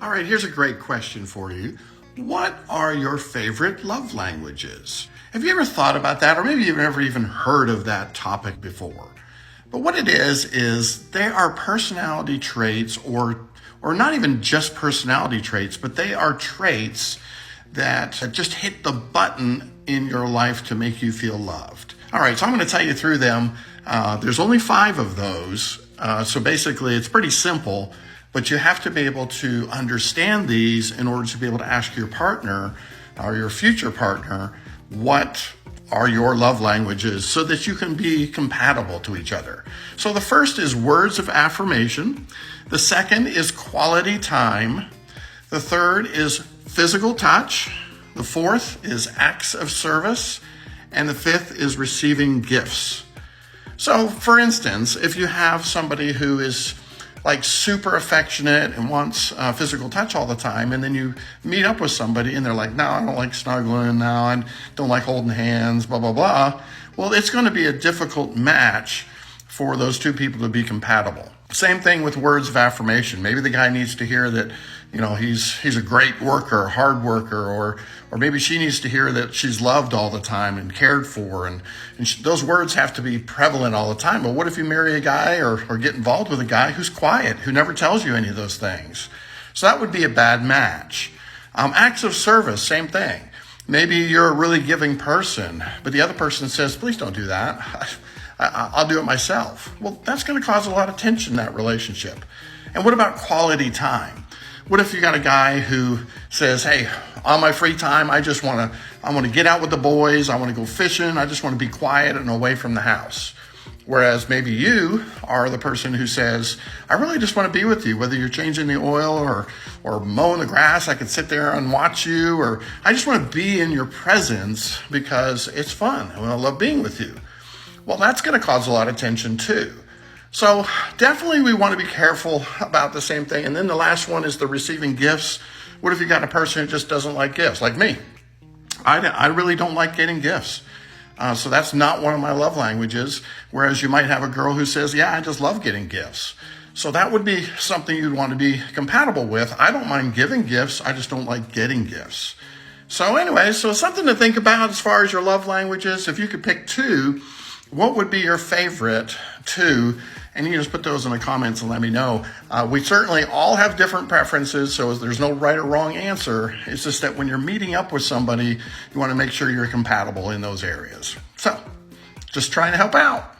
All right, here's a great question for you. What are your favorite love languages? Have you ever thought about that? Or maybe you've never even heard of that topic before. But what it is they are personality traits or not even just personality traits, but they are traits that just hit the button in your life to make you feel loved. All right, so I'm going to tell you through them. There's only 5 of those. So basically, it's pretty simple, but you have to be able to understand these in order to be able to ask your partner or your future partner what are your love languages so that you can be compatible to each other. So the first is words of affirmation. The second is quality time. The third is physical touch. The fourth is acts of service. And the fifth is receiving gifts. So for instance, if you have somebody who is like super affectionate and wants physical touch all the time, and then you meet up with somebody and they're like, no, I don't like snuggling, no, I don't like holding hands, blah, blah, blah. Well, it's going to be a difficult match for those two people to be compatible. Same thing with words of affirmation. Maybe the guy needs to hear that, he's a great worker, hard worker, or maybe she needs to hear that she's loved all the time and cared for. And those words have to be prevalent all the time. But what if you marry a guy or get involved with a guy who's quiet, who never tells you any of those things? So that would be a bad match. Acts of service, same thing. Maybe you're a really giving person, but the other person says, please don't do that. I'll do it myself. Well, that's going to cause a lot of tension in that relationship. And what about quality time? What if you got a guy who says, hey, on my free time, I want to get out with the boys. I want to go fishing. I just want to be quiet and away from the house. Whereas maybe you are the person who says, I really just want to be with you, whether you're changing the oil or mowing the grass. I could sit there and watch you, or I just want to be in your presence because it's fun. I love being with you. Well, that's going to cause a lot of tension too. So definitely we want to be careful about the same thing. And then the last one is the receiving gifts. What if you got a person who just doesn't like gifts? Like me. I really don't like getting gifts. So that's not one of my love languages. Whereas you might have a girl who says, yeah, I just love getting gifts. So that would be something you'd want to be compatible with. I don't mind giving gifts. I just don't like getting gifts. So anyway, so something to think about as far as your love languages. If you could pick 2, what would be your favorite 2? And you can just put those in the comments and let me know. We certainly all have different preferences, so there's no right or wrong answer. It's just that when you're meeting up with somebody, you want to make sure you're compatible in those areas. So, just trying to help out.